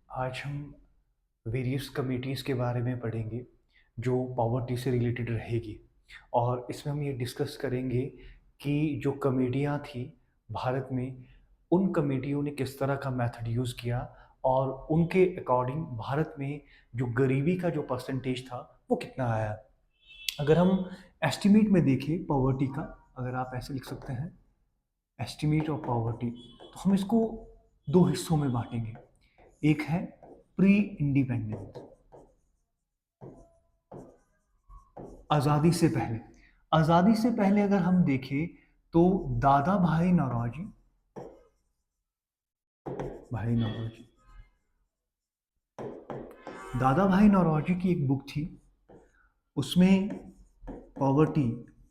आज हम various committees के बारे में पढ़ेंगे जो पॉवर्टी से रिलेटेड रहेगी और इसमें हम ये डिस्कस करेंगे कि जो कमेटियाँ थी भारत में, उन कमेटियों ने किस तरह का मेथड यूज़ किया और उनके अकॉर्डिंग भारत में जो गरीबी का जो परसेंटेज था वो कितना आया। अगर हम एस्टिमेट में देखें पॉवर्टी का, अगर आप ऐसे लिख सकते हैं एस्टिमेट ऑफ पॉवर्टी, तो हम इसको दो हिस्सों में बांटेंगे। एक है प्री इंडिपेंडेंस, आज़ादी से पहले। आज़ादी से पहले अगर हम देखें तो दादा भाई नौरोजी दादा भाई नौरोजी की एक बुक थी, उसमें पॉवर्टी,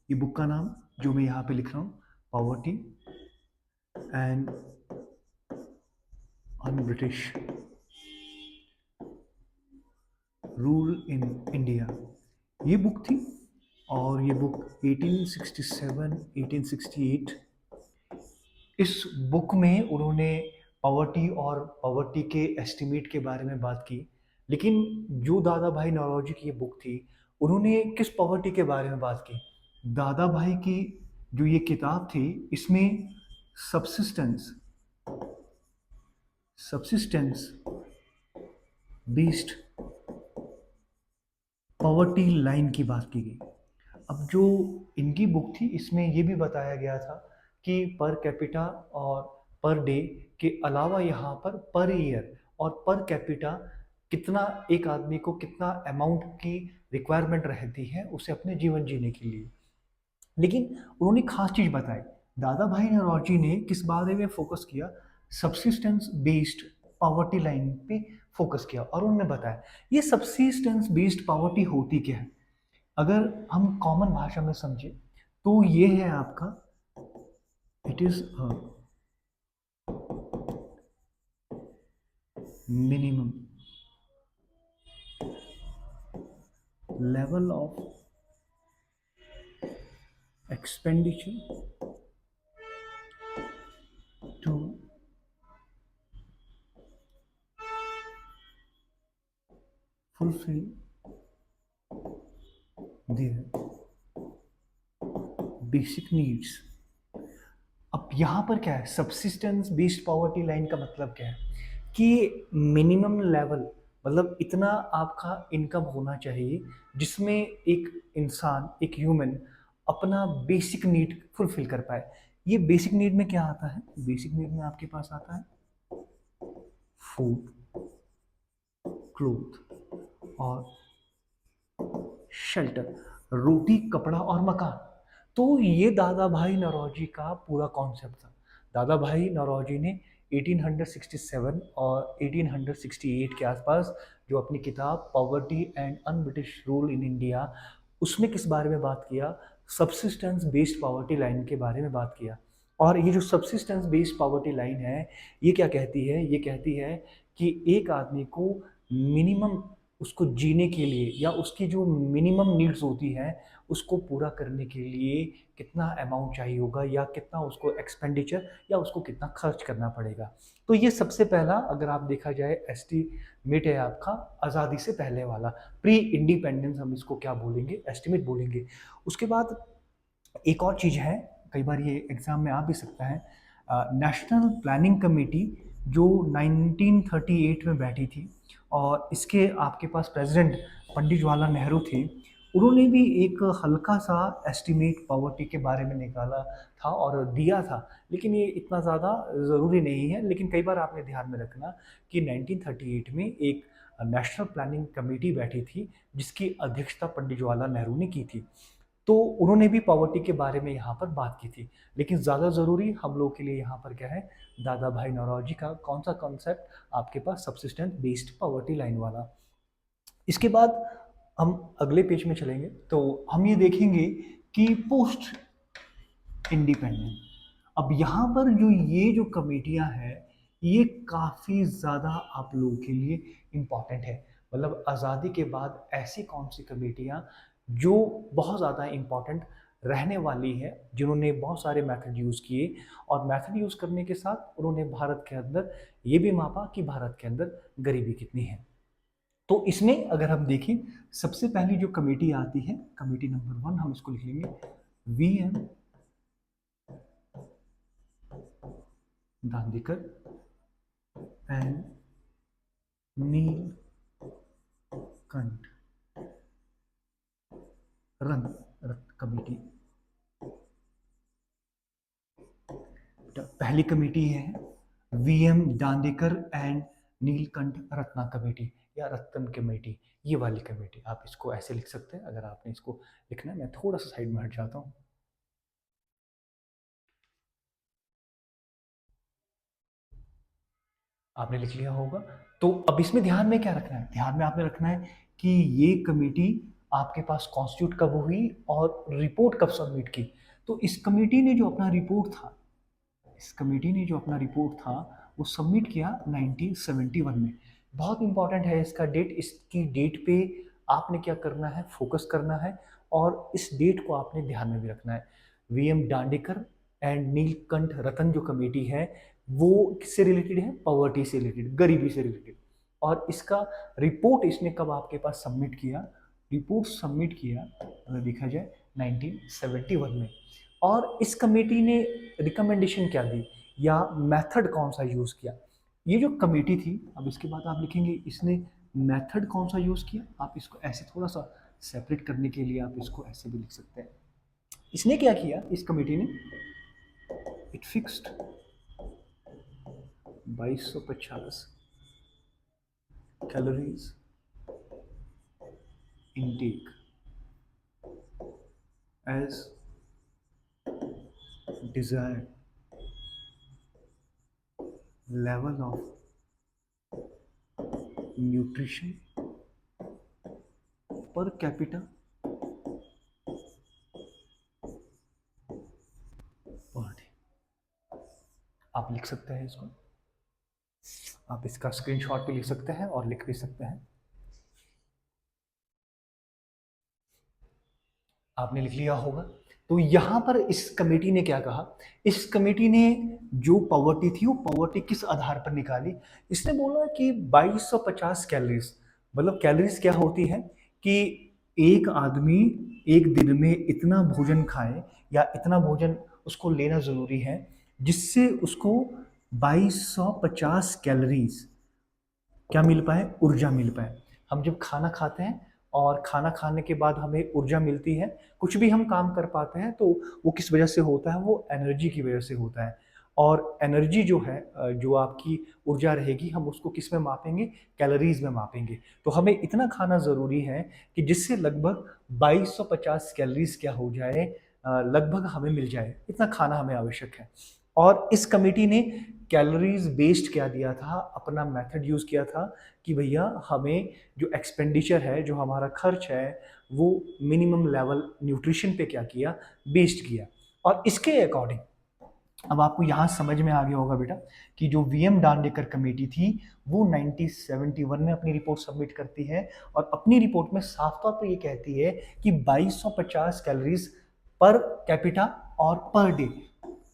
ये बुक का नाम जो मैं यहाँ पे लिख रहा हूँ, poverty and un British rule in India, ये बुक थी। और ये बुक 1867 1868, इस बुक में उन्होंने पॉवर्टी और पॉवर्टी के एस्टिमेट के बारे में बात की। लेकिन जो दादा भाई नौरोजी की ये बुक थी, उन्होंने किस पॉवर्टी के बारे में बात की? दादा भाई की जो ये किताब थी, इसमें subsistence subsistence based poverty line की बात की गई। अब जो इनकी बुक थी, इसमें ये भी बताया गया था कि पर कैपिटा और पर डे के अलावा यहाँ पर ईयर और पर कैपिटा कितना, एक आदमी को कितना अमाउंट की रिक्वायरमेंट रहती है उसे अपने जीवन जीने के लिए। लेकिन उन्होंने खास चीज बताई, दादा भाई नौरोजी ने किस बारे में फोकस किया? सब्सिस्टेंस बेस्ड पॉवर्टी लाइन पे फोकस किया और उन्होंने बताया ये सब्सिस्टेंस बेस्ड पॉवर्टी होती क्या है। अगर हम कॉमन भाषा में समझे तो ये है आपका, it is minimum level of expenditure to fulfil their basic needs. अब यहाँ पर क्या है, सब्सिस्टेंस बेस्ड पॉवर्टी लाइन का मतलब क्या है कि मिनिमम लेवल, मतलब इतना आपका इनकम होना चाहिए जिसमें एक इंसान, एक ह्यूमन अपना बेसिक नीड फुलफिल कर पाए। ये बेसिक नीड में क्या आता है? बेसिक नीड में आपके पास आता है फूड, क्लोथ और शेल्टर, रोटी, कपड़ा और मकान। तो ये दादा भाई नौरोजी का पूरा कॉन्सेप्ट था। दादा भाई नौरोजी ने 1867 और 1868 के आसपास जो अपनी किताब poverty and un British rule in India, उसमें किस बारे में बात किया? सब्सिस्टेंस बेस्ड पॉवर्टी लाइन के बारे में बात किया। और ये जो सब्सिस्टेंस बेस्ड पॉवर्टी लाइन है, ये क्या कहती है? ये कहती है कि एक आदमी को मिनिमम, उसको जीने के लिए या उसकी जो मिनिमम नीड्स होती हैं उसको पूरा करने के लिए कितना अमाउंट चाहिए होगा या कितना उसको एक्सपेंडिचर या उसको कितना खर्च करना पड़ेगा। तो ये सबसे पहला, अगर आप देखा जाए, एस्टिमेट है आपका आज़ादी से पहले वाला, प्री इंडिपेंडेंस हम इसको क्या बोलेंगे? एस्टिमेट बोलेंगे। उसके बाद एक और चीज़ है, कई बार ये एग्ज़ाम में आ भी सकता है, नेशनल प्लानिंग कमेटी जो 1938 में बैठी थी और इसके आपके पास प्रेसिडेंट पंडित जवाहरलाल नेहरू थे। उन्होंने भी एक हल्का सा एस्टिमेट पॉवर्टी के बारे में निकाला था और दिया था, लेकिन ये इतना ज़्यादा ज़रूरी नहीं है। लेकिन कई बार आपने ध्यान में रखना कि 1938 में एक नेशनल प्लानिंग कमेटी बैठी थी जिसकी अध्यक्षता पंडित जवाहरलाल नेहरू ने की थी। तो उन्होंने भी पॉवर्टी के बारे में यहाँ पर बात की थी। लेकिन ज़्यादा ज़रूरी हम लोग के लिए यहाँ पर क्या है? दादा भाई नौरोजी का कौन सा कॉन्सेप्ट आपके पास? सब्सिस्टेंस बेस्ड पॉवर्टी लाइन वाला। इसके बाद हम अगले पेज में चलेंगे तो हम ये देखेंगे कि पोस्ट इंडिपेंडेंट, अब यहाँ पर जो ये जो कमेटियाँ हैं, ये काफ़ी ज़्यादा आप लोगों के लिए इम्पॉर्टेंट है। मतलब आज़ादी के बाद ऐसी कौन सी कमेटियाँ जो बहुत ज़्यादा इम्पॉर्टेंट रहने वाली है, जिन्होंने बहुत सारे मेथड यूज़ किए और मेथड यूज़ करने के साथ उन्होंने भारत के अंदर ये भी मापा कि भारत के अंदर गरीबी कितनी है। तो इसमें अगर हम देखें, सबसे पहली जो कमेटी आती है, कमेटी नंबर 1, हम इसको लिख लेंगे VM Dandekar and Nilkanth Ratna committee. पहली कमेटी है VM Dandekar and Nilkanth Ratna committee या रत्न कमेटी, ये वाली कमेटी। आप इसको ऐसे लिख सकते हैं। अगर आपने इसको लिखना है, मैं थोड़ा सा साइड में हट जाता हूँ। आपने लिख लिया होगा। तो अब इसमें ध्यान में क्या रखना है? ध्यान में आपने रखना है कि ये कमेटी आपके पास कॉन्स्टिट्यूट कब हुई और रिपोर्ट कब सबमिट की। तो इस कमेटी ने जो अपना रिपोर्ट था, इस कमेटी ने जो अपना रिपोर्ट था वो सबमिट किया 1971 में। बहुत इंपॉर्टेंट है इसका डेट। इसकी डेट पे आपने क्या करना है, फोकस करना है और इस डेट को आपने ध्यान में भी रखना है। वीएम दांडेकर एंड नीलकंठ रतन जो कमेटी है वो किससे रिलेटेड है? पॉवर्टी से रिलेटेड, गरीबी से रिलेटेड। और इसका रिपोर्ट इसने कब आपके पास सबमिट किया? रिपोर्ट सबमिट किया अगर देखा जाए 1971 में। और इस कमेटी ने रिकमेंडेशन क्या दी या मेथड कौन सा यूज़ किया? ये जो कमेटी थी, अब इसके बाद आप लिखेंगे इसने मेथड कौन सा यूज़ किया। आप इसको ऐसे थोड़ा सा सेपरेट करने के लिए आप इसको ऐसे भी लिख सकते हैं। इसने क्या किया, इस कमेटी ने, it fixed 2250 calories intake as desired level of nutrition per capita per day। आप लिख सकते हैं इसको, आप इसका स्क्रीनशॉट भी लिख सकते हैं और लिख भी सकते हैं। आपने लिख लिया होगा। तो यहां पर इस कमेटी ने क्या कहा? इस कमेटी ने जो पॉवर्टी थी वो पॉवर्टी किस आधार पर निकाली? इसने बोला कि 2250 कैलोरीज, मतलब कैलोरीज क्या होती है कि एक आदमी एक दिन में इतना भोजन खाए या इतना भोजन उसको लेना जरूरी है जिससे उसको 2250 कैलोरीज क्या मिल पाए? ऊर्जा मिल पाए। हम जब खाना खाते हैं और खाना खाने के बाद हमें ऊर्जा मिलती है, कुछ भी हम काम कर पाते हैं, तो वो किस वजह से होता है? वो एनर्जी की वजह से होता है। और एनर्जी जो है, जो आपकी ऊर्जा रहेगी, हम उसको किस में मापेंगे? कैलोरीज में मापेंगे। तो हमें इतना खाना ज़रूरी है कि जिससे लगभग 2250 कैलोरीज क्या हो जाए, लगभग हमें मिल जाए। इतना खाना हमें आवश्यक है। और इस कमेटी ने कैलोरीज बेस्ड क्या दिया था? अपना मेथड यूज़ किया था कि भैया हमें जो एक्सपेंडिचर है, जो हमारा खर्च है, वो मिनिमम लेवल न्यूट्रिशन पे क्या किया? बेस्ड किया। और इसके अकॉर्डिंग अब आपको यहाँ समझ में आ गया होगा बेटा कि जो वीएम दांडेकर कमेटी थी वो 1971 में अपनी रिपोर्ट सबमिट करती है और अपनी रिपोर्ट में साफ तौर पर ये कहती है कि 2250 कैलोरीज पर कैपिटा और पर डे,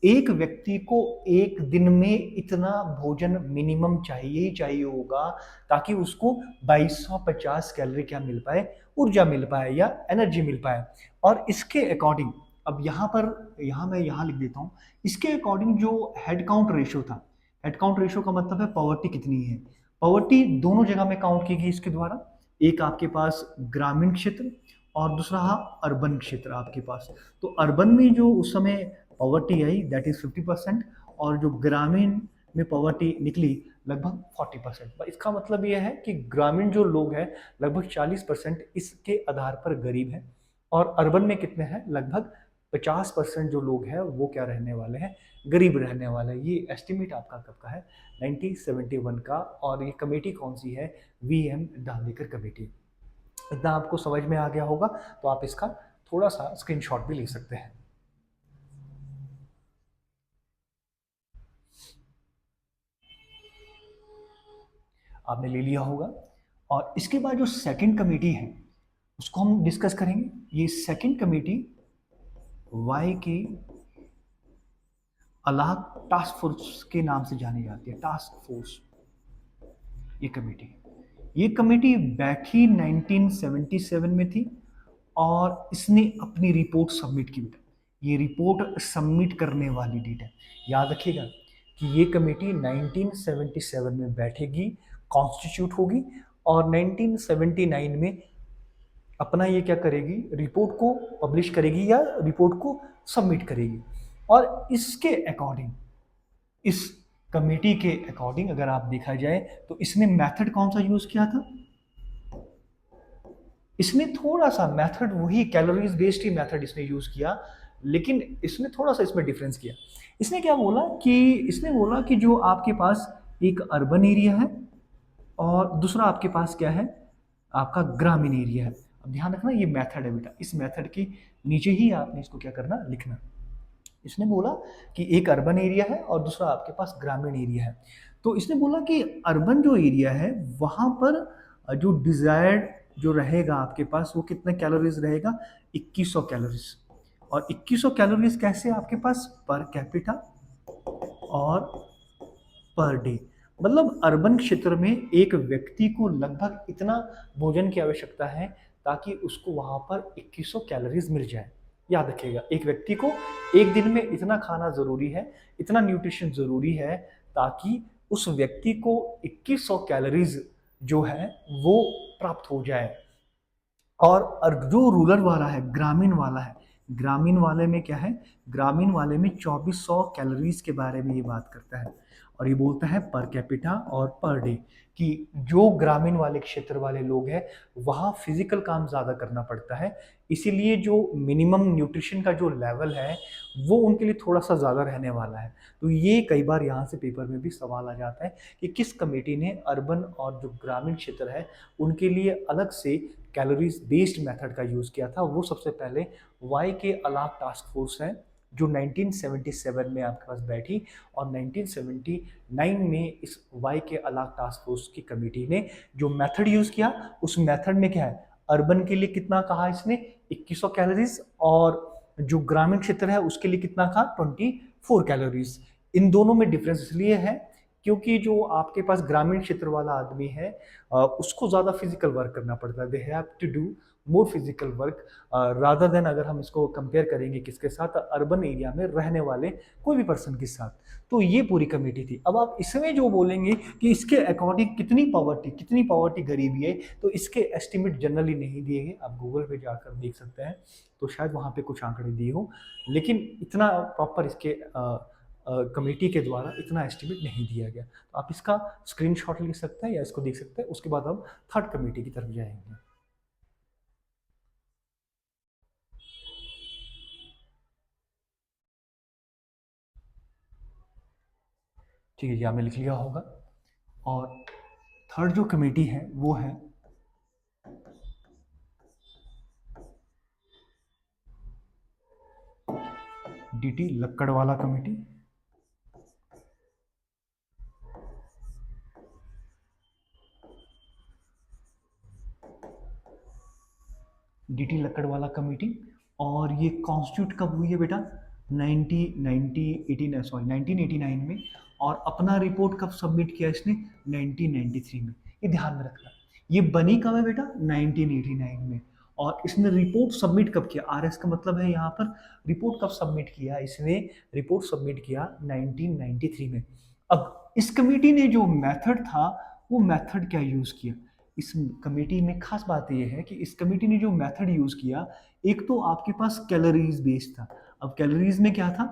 एक व्यक्ति को एक दिन में इतना भोजन मिनिमम चाहिए ही चाहिए होगा ताकि उसको 2250 कैलोरी क्या मिल पाए? ऊर्जा मिल पाए या एनर्जी मिल पाए। और इसके अकॉर्डिंग अब यहाँ पर, यहाँ मैं यहाँ लिख देता हूँ, इसके अकॉर्डिंग जो हेड काउंट रेशो था, हेड काउंट रेशो का मतलब है पॉवर्टी कितनी है। पॉवर्टी दोनों जगह में काउंट की गई इसके द्वारा, एक आपके पास ग्रामीण क्षेत्र और दूसरा अर्बन क्षेत्र आपके पास। तो अर्बन में जो उस समय पॉवर्टी आई दैट इज 50% और जो ग्रामीण में पॉवर्टी निकली लगभग 40%। इसका मतलब यह है कि ग्रामीण जो लोग हैं लगभग 40% इसके आधार पर गरीब हैं और अर्बन में कितने हैं? लगभग 50% जो लोग हैं वो क्या रहने वाले हैं? गरीब रहने वाले हैं। ये एस्टिमेट आपका कब का है? 1971 का। और ये कमेटी कौन सी है? VM Dandekar committee. इतना आपको समझ में आ गया होगा तो आप इसका थोड़ा सा स्क्रीनशॉट भी ले सकते हैं। आपने ले लिया होगा। और इसके बाद जो सेकंड कमेटी है उसको हम डिस्कस करेंगे। ये सेकंड कमेटी वाई के अलाक टास्क फोर्स के नाम से जानी जाती है, टास्क फोर्स। ये कमेटी बैठी 1977 में थी और इसने अपनी रिपोर्ट सबमिट की बेटा। ये रिपोर्ट सबमिट करने वाली डेट है, याद रखिएगा कि ये कमेटी 1977 में बैठेगी, कॉन्स्टिट्यूट होगी और 1979 में अपना ये क्या करेगी, रिपोर्ट को पब्लिश करेगी या रिपोर्ट को सबमिट करेगी। और इसके अकॉर्डिंग, इस कमेटी के अकॉर्डिंग अगर आप देखा जाए तो इसने मेथड कौन सा यूज किया था, इसने थोड़ा सा मेथड वही कैलोरीज बेस्ड ही मेथड इसने यूज किया, लेकिन इसने थोड़ा सा इसमें डिफरेंस किया। इसने क्या बोला कि इसने बोला कि जो आपके पास एक अर्बन एरिया है और दूसरा आपके पास क्या है, आपका ग्रामीण एरिया है। अब ध्यान रखना ये मेथड है बेटा, इस मेथड के नीचे ही आपने इसको क्या करना, लिखना। इसने बोला कि एक अर्बन एरिया है और दूसरा आपके पास ग्रामीण एरिया है। तो इसने बोला कि अर्बन जो एरिया है वहां पर जो डिजायर्ड जो रहेगा आपके पास वो कितने कैलोरीज रहेगा, 2100 कैलोरीज। और 2100 कैलोरीज कैसे आपके पास, पर कैपिटा और पर डे। मतलब अर्बन क्षेत्र में एक व्यक्ति को लगभग इतना भोजन की आवश्यकता है ताकि उसको वहां पर 2100 कैलोरीज मिल जाए। याद रखिएगा, एक व्यक्ति को एक दिन में इतना खाना जरूरी है, इतना न्यूट्रिशन जरूरी है ताकि उस व्यक्ति को 2100 कैलोरीज जो है वो प्राप्त हो जाए। और जो रूरल वाला है, ग्रामीण वाला है, ग्रामीण वाले में क्या है, ग्रामीण वाले में 2400 कैलोरीज के बारे में ये बात करता है। और ये बोलता है पर कैपिटा और पर डे, कि जो ग्रामीण वाले क्षेत्र वाले लोग हैं वहाँ फिजिकल काम ज़्यादा करना पड़ता है, इसीलिए जो मिनिमम न्यूट्रिशन का जो लेवल है वो उनके लिए थोड़ा सा ज़्यादा रहने वाला है। तो ये कई बार यहाँ से पेपर में भी सवाल आ जाता है कि किस कमेटी ने अर्बन और जो ग्रामीण क्षेत्र है उनके लिए अलग से कैलोरीज बेस्ड मेथड का यूज़ किया था। वो सबसे पहले वाई के अलाक टास्क फोर्स है जो 1977 में आपके पास बैठी और 1979 में इस वाई के अलाक टास्क फोर्स की कमेटी ने जो मेथड यूज़ किया उस मेथड में क्या है, अर्बन के लिए कितना कहा इसने, 2100 कैलोरीज, और जो ग्रामीण क्षेत्र है उसके लिए कितना कहा, 24 कैलोरीज। इन दोनों में डिफरेंस इसलिए है क्योंकि जो आपके पास ग्रामीण क्षेत्र वाला आदमी है उसको ज़्यादा फिजिकल वर्क करना पड़ता है, they have to do more physical work rather than, अगर हम इसको कंपेयर करेंगे किसके साथ, अर्बन एरिया में रहने वाले कोई भी पर्सन के साथ। तो ये पूरी कमेटी थी। अब आप इसमें जो बोलेंगे कि इसके अकॉर्डिंग कितनी पॉवर्टी गरीबी है, तो इसके एस्टिमेट जनरली नहीं दिए गए, आप गूगल पे जाकर देख सकते हैं तो शायद वहाँ पे कुछ आंकड़े दिए हो, लेकिन इतना प्रॉपर इसके कमेटी के द्वारा इतना एस्टिमेट नहीं दिया गया। तो आप इसका स्क्रीनशॉट ले सकते हैं या इसको देख सकते हैं। उसके बाद हम थर्ड कमेटी की तरफ जाएंगे। ठीक है, ये आपने लिख लिया होगा। और थर्ड जो कमेटी है वो है डीटी लक्कड़वाला कमेटी। डीटी लक्कड़वाला कमेटी, और ये कॉन्स्टिट्यूट कब हुई है बेटा, 1989 में, और अपना रिपोर्ट कब सबमिट किया इसने, 1993 में। ये ध्यान में रखना, ये बनी कब है बेटा, 1989 में। और इसने रिपोर्ट सबमिट कब किया, आरएस का मतलब है यहाँ पर रिपोर्ट कब सबमिट किया, इसने रिपोर्ट सबमिट किया 1993 में। अब इस कमेटी ने जो मेथड था वो मेथड क्या यूज किया, इस कमेटी में खास बात यह है कि इस कमेटी ने जो मेथड यूज किया, एक तो आपके पास कैलोरीज बेस्ड था। अब कैलोरीज में क्या था,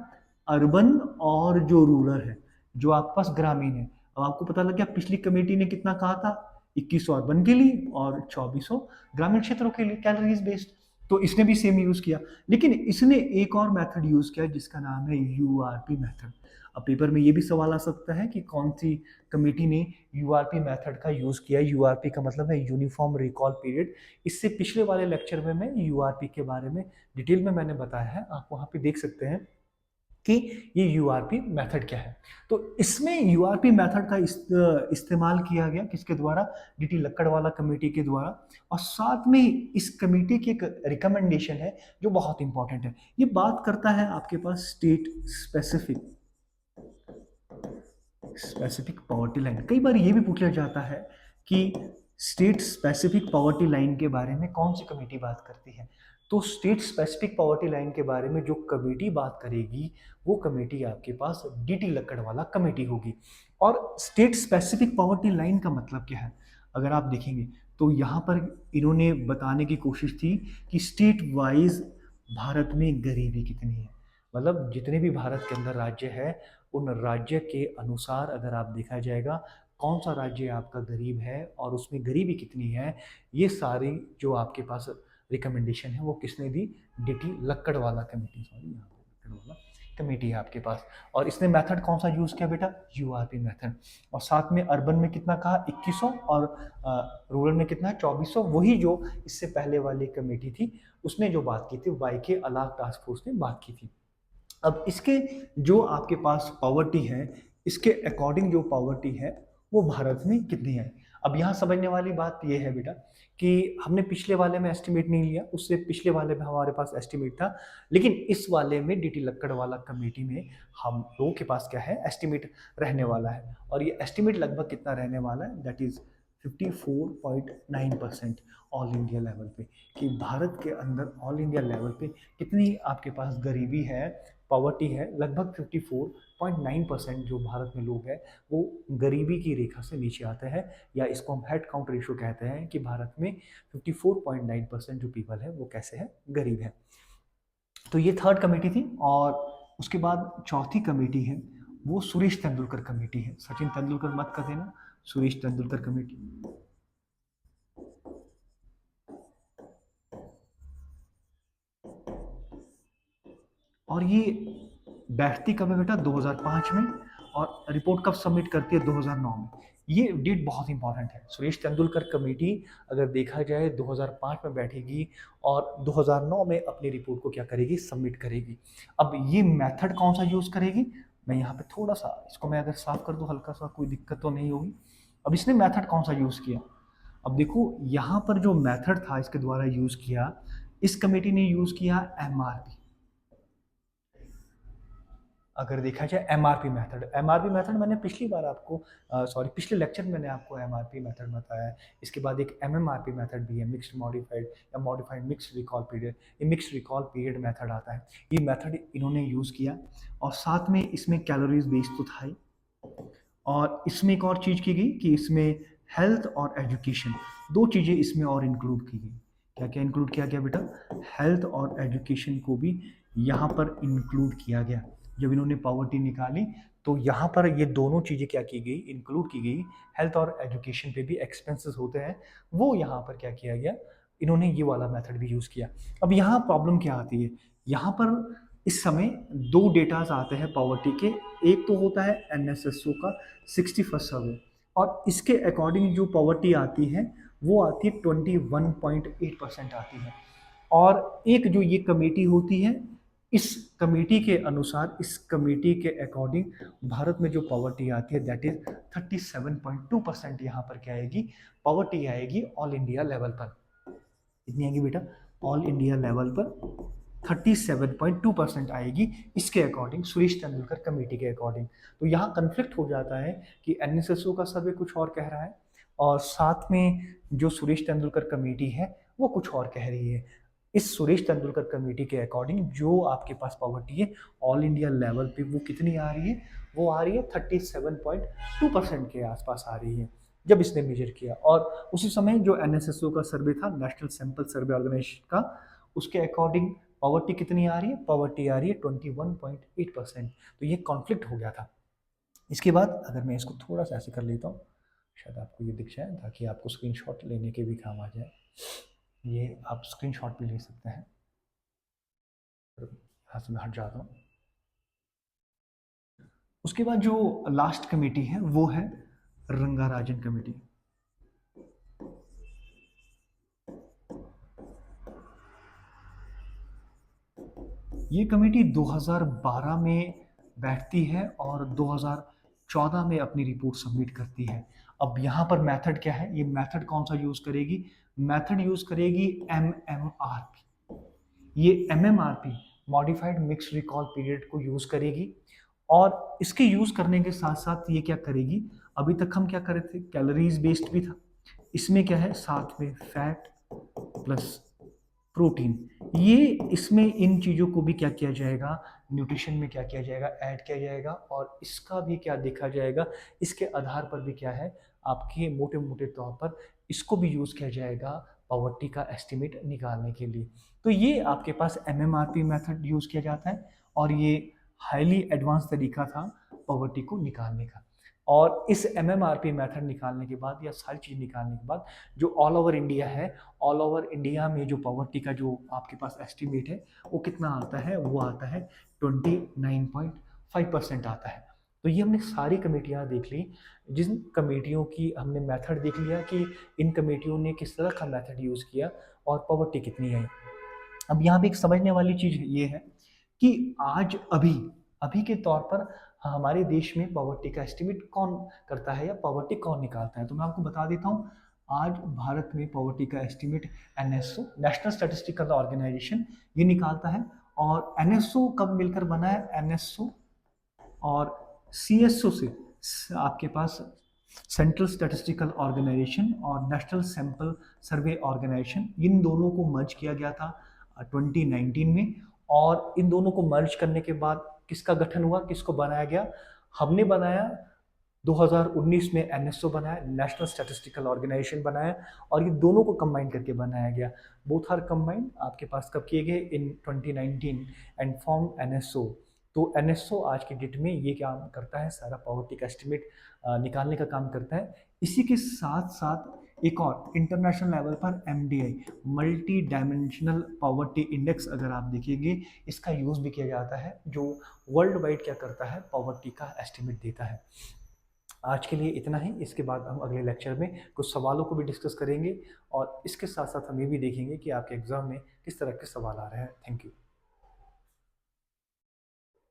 अर्बन और जो रूरल है, जो आपके पास ग्रामीण है। अब आपको पता लग गया पिछली कमेटी ने कितना कहा था, 2100 अर्बन के लिए और 2400 ग्रामीण क्षेत्रों के लिए कैलोरीज बेस्ड। तो इसने भी सेम यूज किया, लेकिन इसने एक और मेथड यूज किया जिसका नाम है यूआरपी मेथड। अब पेपर में ये भी सवाल आ सकता है कि कौन सी कमेटी ने यूआरपी मेथड का यूज किया। यूआरपी का मतलब है यूनिफॉर्म रिकॉल पीरियड। इससे पिछले वाले लेक्चर में मैं यूआरपी के बारे में डिटेल में मैंने बताया है, आप वहां पे देख सकते हैं। कि ये यूआरपी मेथड क्या है। तो इसमें यूआरपी मेथड का इस्तेमाल किया गया किसके द्वारा, डीटी लक्कड़वाला कमेटी के द्वारा। और साथ में इस कमेटी की एक रिकमेंडेशन है जो बहुत इंपॉर्टेंट है, ये बात करता है आपके पास state specific specific poverty line. कई बार ये भी पूछा जाता है कि स्टेट स्पेसिफिक पॉवर्टी लाइन के बारे में कौन सी कमेटी बात करती है। तो स्टेट स्पेसिफिक पॉवर्टी लाइन के बारे में जो कमेटी बात करेगी वो कमेटी आपके पास डीटी लक्कड़वाला कमेटी होगी। और स्टेट स्पेसिफिक पॉवर्टी लाइन का मतलब क्या है, अगर आप देखेंगे तो यहाँ पर इन्होंने बताने की कोशिश थी कि स्टेट वाइज भारत में गरीबी कितनी है। मतलब जितने भी भारत के अंदर राज्य है उन राज्य के अनुसार अगर आप देखा जाएगा कौन सा राज्य आपका गरीब है और उसमें गरीबी कितनी है, ये सारी जो आपके पास रिकमेंडेशन है वो किसने दी, डीटी लक्कड़वाला कमेटी, सॉरी यहाँ पे लक्कड़वाला कमेटी है आपके पास। और इसने मेथड कौन सा यूज किया बेटा, यूआरपी मेथड। और साथ में अर्बन में कितना कहा 2100 और रूरल में कितना है 2400, वही जो इससे पहले वाली कमेटी थी उसने जो बात की थी, वाई के अलाग टास्क फोर्स ने बात की थी। अब इसके जो आपके पास पॉवर्टी है, इसके अकॉर्डिंग जो पॉवर्टी है वो भारत में कितनी है। अब यहाँ समझने वाली बात ये है बेटा कि हमने पिछले वाले में एस्टिमेट नहीं लिया, उससे पिछले वाले में हमारे पास एस्टिमेट था, लेकिन इस वाले में डीटी लक्कड़वाला कमेटी में हम लोगों के पास क्या है, एस्टिमेट रहने वाला है। और ये एस्टिमेट लगभग कितना रहने वाला है, that is 54.9% all India level पे, कि भारत के अंदर ऑल इंडिया लेवल पे कितनी आपके पास गरीबी है, पॉवर्टी है। लगभग 54.9% जो भारत में लोग हैं वो गरीबी की रेखा से नीचे आते हैं, या इसको हम हेड काउंट रेशो कहते हैं कि भारत में 54.9% जो पीपल है वो कैसे है, गरीब है। तो ये थर्ड कमेटी थी। और उसके बाद चौथी कमेटी है वो सुरेश तेंदुलकर कमेटी है। सचिन तेंदुलकर मत कर देना, सुरेश तेंदुलकर कमेटी। और ये बैठती कब है बेटा, 2005 में, और रिपोर्ट कब सबमिट करती है, 2009 में। ये डेट बहुत इंपॉर्टेंट है। सुरेश तेंदुलकर कमेटी अगर देखा जाए 2005 में बैठेगी और 2009 में अपनी रिपोर्ट को क्या करेगी, सबमिट करेगी। अब ये मेथड कौन सा यूज करेगी, मैं यहाँ पे थोड़ा सा इसको मैं अगर साफ कर दूं हल्का सा, कोई दिक्कत तो नहीं होगी। अब इसने मेथड कौन सा यूज किया, अब देखो यहाँ पर जो मेथड था इसके द्वारा यूज किया, इस कमेटी ने यूज किया एमआरपी। अगर देखा जाए एमआरपी मेथड, एमआरपी मेथड मैंने पिछली बार आपको सॉरी पिछले लेक्चर में मैंने आपको एमआरपी मेथड बताया है। इसके बाद एक एमएमआरपी मेथड भी है, मिक्स्ड मॉडिफाइड या मॉडिफाइड मिक्स्ड रिकॉल पीरियड। ये मिक्स्ड रिकॉल पीरियड मेथड आता है, ये मेथड इन्होंने यूज़ किया। और साथ में इसमें कैलोरीज बेस्ड तो था ही, और इसमें एक और चीज़ की गई कि इसमें हेल्थ और एजुकेशन दो चीज़ें इसमें और इंक्लूड की गई। क्या क्या इंक्लूड किया गया बेटा, हेल्थ और एजुकेशन को भी यहाँ पर इंक्लूड किया गया। जब इन्होंने पॉवर्टी निकाली तो यहाँ पर ये दोनों चीज़ें क्या की गई, इंक्लूड की गई। हेल्थ और एजुकेशन पे भी एक्सपेंसेस होते हैं, वो यहाँ पर क्या किया गया, इन्होंने ये वाला मेथड भी यूज़ किया। अब यहाँ प्रॉब्लम क्या आती है, यहाँ पर इस समय दो डेटाज आते हैं पॉवर्टी के। एक तो होता है एनएसएसओ का 61st सर्वे, और इसके अकॉर्डिंग जो पॉवर्टी आती है वो आती है 21.8% आती है। और एक जो ये कमेटी होती है, इस कमेटी के अनुसार, इस कमेटी के अकॉर्डिंग भारत में जो पॉवर्टी आती है दैट इज 37.2% यहाँ पर क्या आएगी, पॉवर्टी आएगी ऑल इंडिया लेवल पर। कितनी आएगी बेटा, ऑल इंडिया लेवल पर 37.2% आएगी, इसके अकॉर्डिंग, सुरेश तेंदुलकर कमेटी के अकॉर्डिंग। तो यहाँ कंफ्लिक्ट हो जाता है कि एनएसएसओ का सर्वे कुछ और कह रहा है और साथ में जो सुरेश तेंदुलकर कमेटी है वो कुछ और कह रही है। इस सुरेश तेंदुलकर कमेटी के अकॉर्डिंग जो आपके पास पॉवर्टी है ऑल इंडिया लेवल पे वो कितनी आ रही है, वो आ रही है 37.2% के आसपास आ रही है जब इसने मेजर किया। और उसी समय जो एनएसएसओ का सर्वे था, नेशनल सैंपल सर्वे ऑर्गेनाइजेशन का, उसके अकॉर्डिंग पॉवर्टी कितनी आ रही है, पॉवर्टी आ रही है 21.8%। तो ये कॉन्फ्लिक्ट हो गया था। इसके बाद अगर मैं इसको थोड़ा सा ऐसे कर लेता हूँ, शायद आपको ये दिख जाए ताकि आपको स्क्रीनशॉट लेने के भी काम आ जाए। ये आप स्क्रीनशॉट भी ले सकते हैं। यहाँ से मैं हट जाता हूँ। उसके बाद जो लास्ट कमेटी है वो है रंगाराजन कमेटी। ये कमेटी 2012 में बैठती है और 2014 में अपनी रिपोर्ट सबमिट करती है। अब यहाँ पर मेथड क्या है, ये मेथड कौन सा यूज़ करेगी, मेथड यूज़ करेगी एमएमआरपी। ये एमएमआरपी मॉडिफाइड मिक्स रिकॉल पीरियड को यूज़ करेगी और इसके यूज़ करने के साथ साथ ये क्या करेगी, अभी तक हम क्या कर रहे थे, कैलोरीज बेस्ड भी था, इसमें क्या है साथ में फैट प्लस प्रोटीन, ये इसमें इन चीज़ों को भी क्या किया जाएगा, न्यूट्रिशन में क्या किया जाएगा, ऐड किया जाएगा और इसका भी क्या देखा जाएगा, इसके आधार पर भी क्या है आपके मोटे मोटे तौर पर इसको भी यूज़ किया जाएगा पॉवर्टी का एस्टिमेट निकालने के लिए। तो ये आपके पास एमएमआरपी मेथड यूज़ किया जाता है और ये हाईली एडवांस तरीका था पॉवर्टी को निकालने का। और इस एमएमआरपी मेथड निकालने के बाद या सारी चीज़ निकालने के बाद जो ऑल ओवर इंडिया है, ऑल ओवर इंडिया में जो पॉवर्टी का जो आपके पास एस्टिमेट है वो कितना आता है, वो आता है 29.5% आता है। तो ये हमने सारी कमेटियाँ देख ली, जिन कमेटियों की हमने मेथड देख लिया कि इन कमेटियों ने किस तरह का मेथड यूज़ किया और पॉवर्टी कितनी आई। अब यहाँ पे एक समझने वाली चीज़ ये है कि आज अभी अभी के तौर पर हमारे देश में पॉवर्टी का एस्टिमेट कौन करता है या पॉवर्टी कौन निकालता है, तो मैं आपको बता देता हूँ। आज भारत में पॉवर्टी का estimate NSO, national statistical organisation, ये निकालता है। और एनएसओ कब मिलकर बना है, एनएसओ और सीएसओ से आपके पास सेंट्रल स्टैटिस्टिकल ऑर्गेनाइजेशन और नेशनल सैंपल सर्वे ऑर्गेनाइजेशन, इन दोनों को मर्ज किया गया था 2019 में। और इन दोनों को मर्ज करने के बाद किसका गठन हुआ, किसको बनाया गया, हमने बनाया 2019 में एनएसओ बनाया, नेशनल स्टैटिस्टिकल ऑर्गेनाइजेशन बनाया और ये दोनों को कंबाइन करके बनाया गया। बोथ आर कंबाइन आपके पास कब किए गए, इन 2019 एंड फॉर्म एनएसओ। तो एनएसओ आज की डेट में ये काम करता है, सारा पॉवर्टी का एस्टिमेट निकालने का काम करता है। इसी के साथ साथ एक और इंटरनेशनल लेवल पर MDI, multi dimensional poverty index, अगर आप देखेंगे इसका यूज़ भी किया जाता है, जो वर्ल्ड वाइड क्या करता है, पॉवर्टी का एस्टिमेट देता है। आज के लिए इतना ही, इसके बाद हम अगले लेक्चर में कुछ सवालों को भी डिस्कस करेंगे और इसके साथ साथ हम ये भी देखेंगे कि आपके एग्ज़ाम में किस तरह के सवाल आ रहे हैं। Thank you.